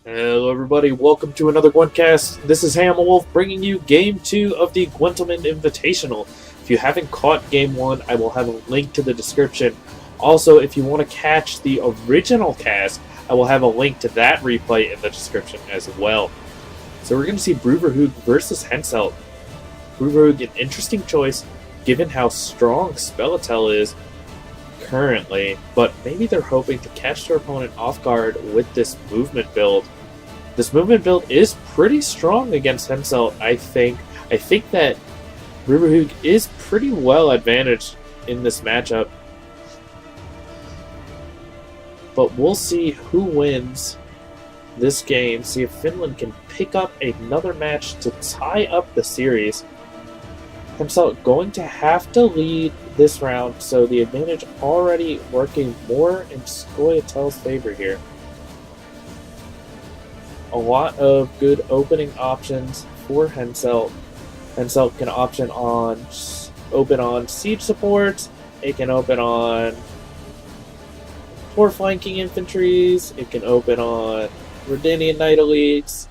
Hello everybody, welcome to another GwentCast. This is Hammerwolf bringing you Game 2 of the Gwentlemen Invitational. If you haven't caught Game 1, I will have a link to the description. Also, if you want to catch the original cast, I will have a link to that replay in the description as well. So we're going to see Bruverhoog versus Henselt. Bruverhoog, an interesting choice given how strong Scoia'tael is currently, but maybe they're hoping to catch their opponent off guard with this movement build. This movement build is pretty strong against Henselt, I think. I think that Bruverhoog is pretty well advantaged in this matchup. But we'll see who wins this game, see if Finland can pick up another match to tie up the series. Henselt going to have to lead this round, so the advantage already working more in Scoia'tael's favor here. A lot of good opening options for Henselt. Henselt can open on siege support. It can open on 4 flanking infantries. It can open on Redanian Knight elites.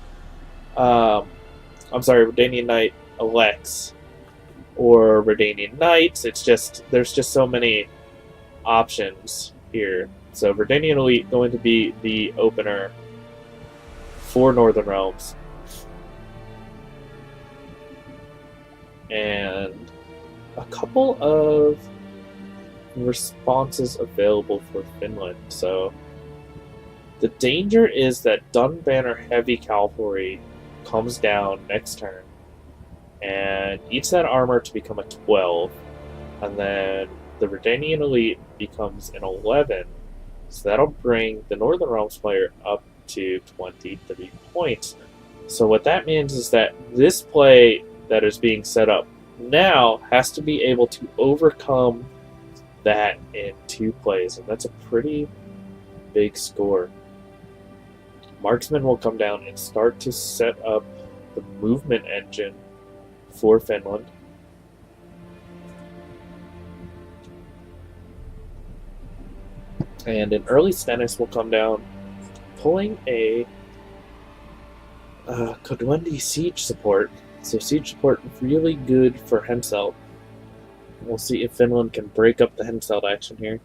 Redanian Knight elects. Or Redanian Knights. There's just so many options here. So Redanian Elite going to be the opener for Northern Realms. And a couple of responses available for Finland. So the danger is that Dunbanner Heavy Cavalry comes down next turn and eats that armor to become a 12, and then the Redanian Elite becomes an 11, so that'll bring the Northern Realms player up to 23 points. So what that means is that this play that is being set up now has to be able to overcome that in 2 plays, and that's a pretty big score. Marksman will come down and start to set up the movement engine for Finland. And an early Stennis will come down, pulling a Kodwendi siege support. So siege support really good for Henselt. We'll see if Finland can break up the Henselt action here.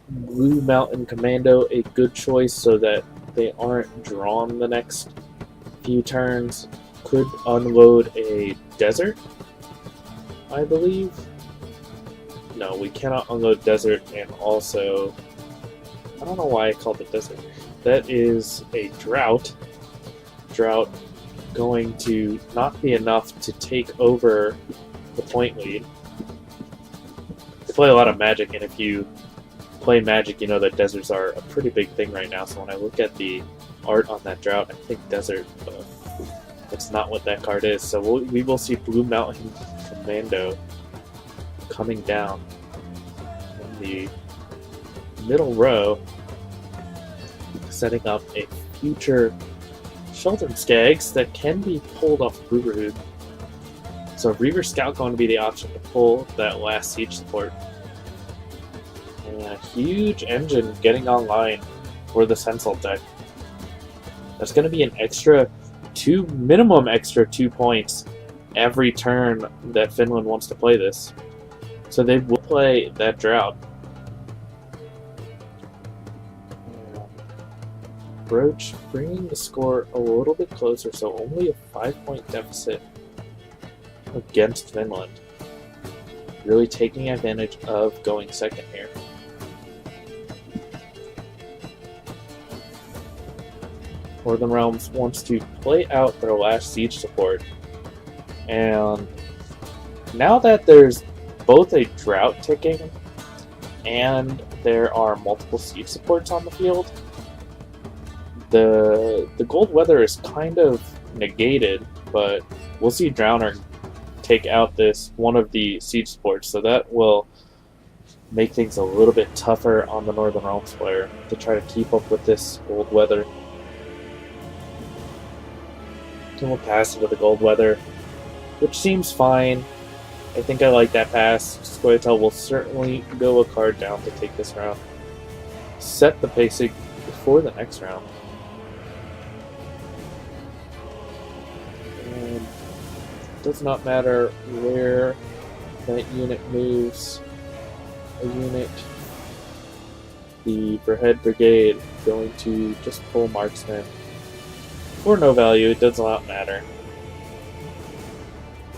Blue Mountain Commando, a good choice so that they aren't drawn the next few turns. Could unload a desert, I believe. No, we cannot unload desert, and also, I don't know why I called it desert. That is a drought. Drought going to not be enough to take over the point lead. They play a lot of Magic, and if you play Magic, you know that deserts are a pretty big thing right now. So when I look at the art on that drought, I think desert. It's not what that card is, so we will see Blue Mountain Commando coming down in the middle row, setting up a future Sheldon Skags that can be pulled off Bruverhoog. So Reaver Scout going to be the option to pull that last siege support. And a huge engine getting online for the Henselt deck. That's going to be an minimum extra 2 points every turn that Finland wants to play this. So they will play that drought. Broach bringing the score a little bit closer, so only a 5-point deficit against Finland. Really taking advantage of going second here. Northern Realms wants to play out their last siege support, and now that there's both a drought ticking and there are multiple siege supports on the field, the gold weather is kind of negated, but we'll see Drowner take out one of the siege supports, so that will make things a little bit tougher on the Northern Realms player to try to keep up with this gold weather. And we'll pass into the gold weather, which seems fine. I think I like that pass. Scoia'tael will certainly go a card down to take this round. Set the pacing for the next round. And it does not matter where that unit moves. A unit, the Verhead Brigade, going to just pull marksmen for no value. It does not matter.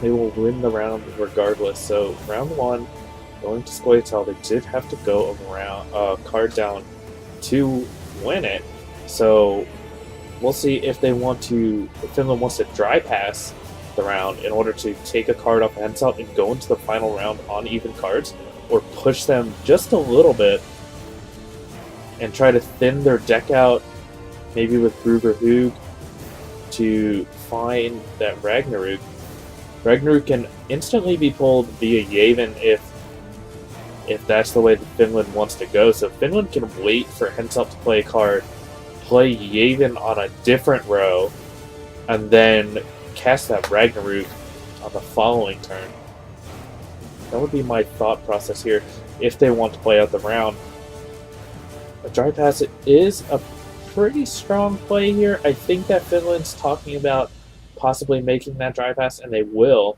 They will win the round regardless. So round 1, going to Scoia'tael, they did have to go around card down to win it. So we'll see if they want to. If Finland wants to dry pass the round in order to take a card off Henselt and go into the final round on even cards, or push them just a little bit and try to thin their deck out, maybe with Bruberhug, to find that Ragnarok. Ragnarok can instantly be pulled via Yavin if that's the way that Finland wants to go. So Finland can wait for Henselt to play a card, play Yavin on a different row, and then cast that Ragnarok on the following turn. That would be my thought process here if they want to play out the round. A dry pass is a pretty strong play here. I think that Finland's talking about possibly making that dry pass, and they will.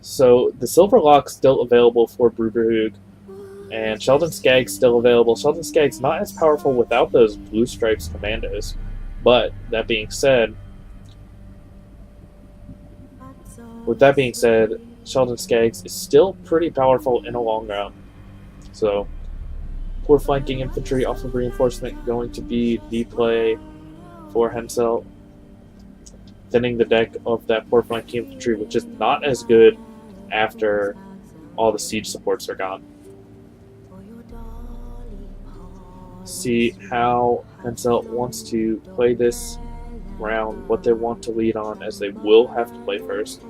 So the Silver Lock's still available for Bruberhug, and Sheldon Skagg's still available. Sheldon Skagg's not as powerful without those Blue Stripes commandos, but that being said, Sheldon Skaggs is still pretty powerful in a long round. So, poor flanking infantry off of reinforcement going to be the play for Henselt. Thinning the deck of that poor flanking infantry, which is not as good after all the siege supports are gone. See how Henselt wants to play this round, what they want to lead on, as they will have to play first.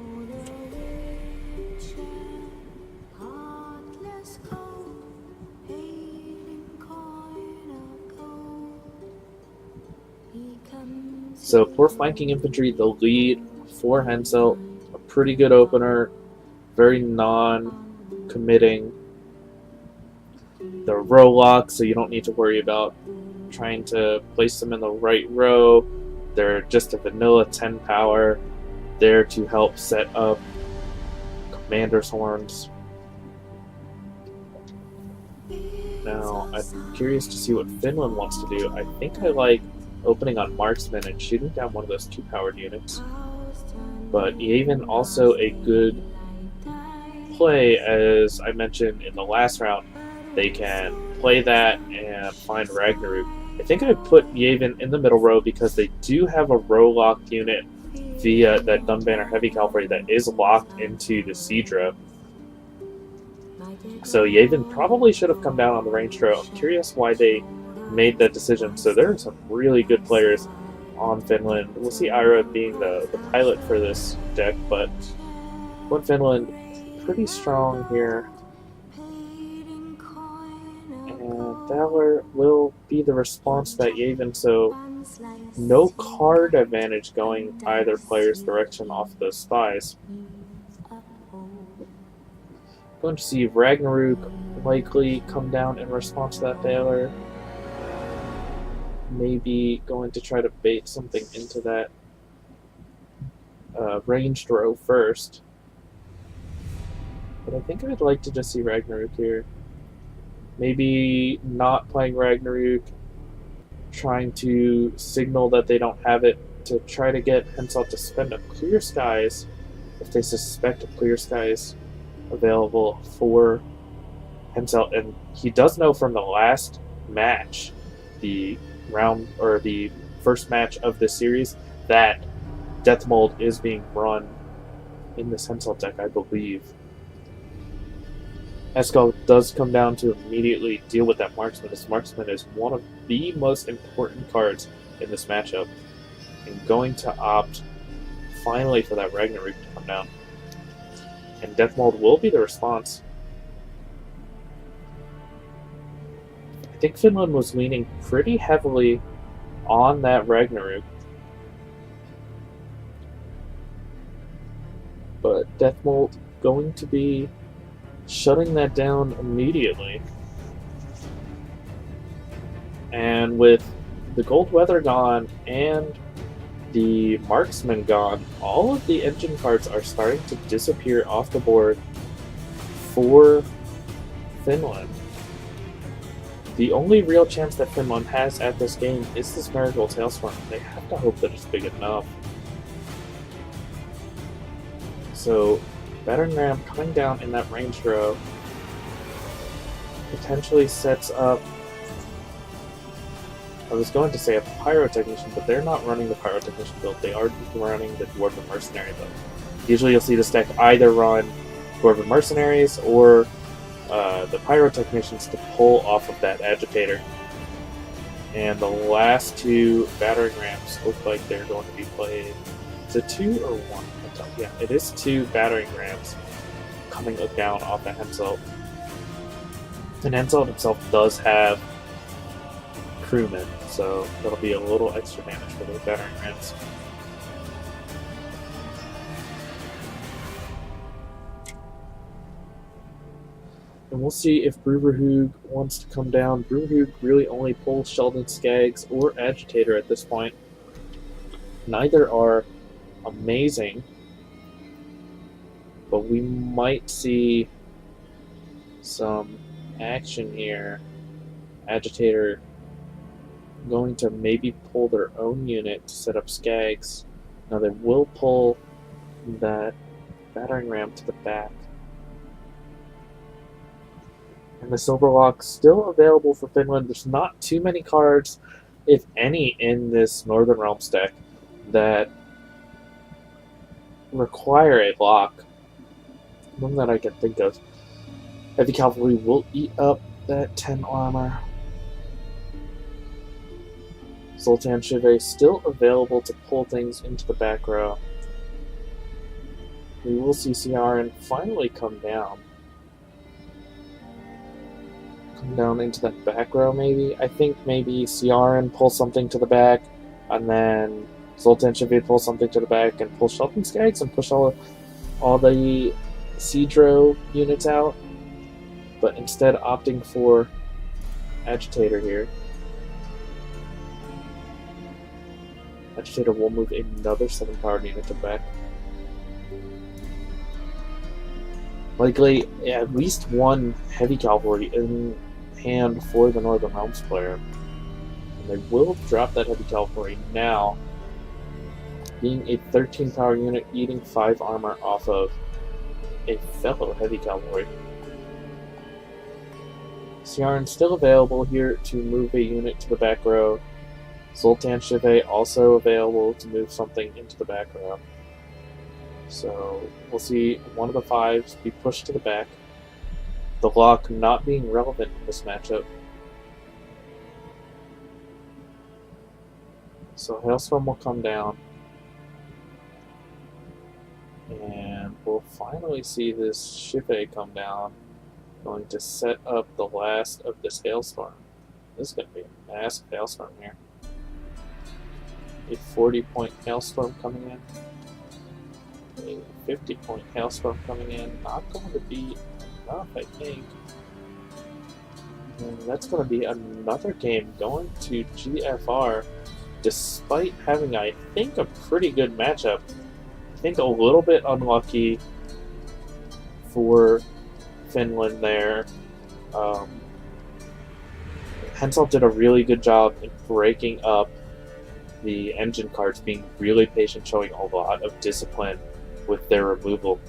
So poor flanking infantry, the lead for Henselt, a pretty good opener, very non-committing. The row lock, so you don't need to worry about trying to place them in the right row. They're just a vanilla 10 power, there to help set up Commander's Horns. Now, I'm curious to see what Finland wants to do. I think I like opening on Marksman and shooting down one of those 2-powered units. But Yavin also a good play, as I mentioned in the last round. They can play that and find Ragnarok. I think I put Yavin in the middle row because they do have a row locked unit via that Dunbanner Heavy Cavalry that is locked into the siege row. So Yavin probably should have come down on the ranged row. I'm curious why they made that decision. So there are some really good players on Finland. We'll see Ira being the pilot for this deck, but what Finland pretty strong here. And Valor will be the response to that Yavin, so no card advantage going either player's direction off those spies. Going to see Ragnarok likely come down in response to that Valor. Maybe going to try to bait something into that ranged row first. But I think I'd like to just see Ragnarok here. Maybe not playing Ragnarok, trying to signal that they don't have it to try to get Henselt to spend a Clear Skies if they suspect a Clear Skies available for Henselt. And he does know from the last match, the round or the first match of this series, that Death Mold is being run in this Henselt deck, I believe. Eskel does come down to immediately deal with that Marksman. This Marksman is one of the most important cards in this matchup. And going to opt finally for that Ragnarok to come down. And Death Mold will be the response. I think Finland was leaning pretty heavily on that Ragnarok. But Death Mold going to be shutting that down immediately. And with the Gold Weather gone and the Marksman gone, all of the engine cards are starting to disappear off the board for Finland. The only real chance that Finland has at this game is this Marigold Hailstorm. They have to hope that it's big enough. So, Battering Ram coming down in that range row potentially sets up. I was going to say a Pyrotechnician, but they're not running the Pyrotechnician build. They are running the Dwarven Mercenary build. Usually you'll see this deck either run Dwarven Mercenaries or the Pyrotechnicians to pull off of that Agitator. And the last two Battering Rams look like they're going to be played. Is it 2 or 1? Yeah, it is 2 Battering Rams coming down off the Henselt. And Henselt himself does have crewmen, so that'll be a little extra damage for those Battering Rams. And we'll see if Bruverhug wants to come down. Bruverhug really only pulls Sheldon Skaggs or Agitator at this point. Neither are amazing, but we might see some action here. Agitator going to maybe pull their own unit to set up Skaggs. Now they will pull that Battering Ram to the back. And the Silverlock still available for Finland. There's not too many cards, if any, in this Northern Realms deck that require a lock. None that I can think of. Heavy Cavalry will eat up that 10 armor. Zoltan Shive still available to pull things into the back row. We will see Ciaran finally come down. Come down into that back row, maybe. I think maybe Ciaran pulls something to the back, and then Zoltan Shive pulls something to the back and pull Sheldon Skaggs and push all the Seadro units out. But instead opting for Agitator here. Agitator will move another 7-powered unit to the back. Likely at least one Heavy Cavalry in hand for the Northern Realms player. And they will drop that Heavy Cavalry now, being a 13-power unit eating 5 armor off of a fellow Heavy Cavalry. Ciaran still available here to move a unit to the back row. Zoltan Shive also available to move something into the back row. So we'll see one of the 5s be pushed to the back. The lock not being relevant in this matchup. So Hailstorm will come down. And we'll finally see this Shive come down. Going to set up the last of this Hailstorm. This is going to be a massive Hailstorm here. A 40-point Hailstorm coming in. A 50-point Hailstorm coming in. Not going to be enough, I think. And that's going to be another game going to GFR, despite having, I think, a pretty good matchup. I think a little bit unlucky for Finland there. Henselt did a really good job in breaking up the engine cards, being really patient, showing a lot of discipline with their removal.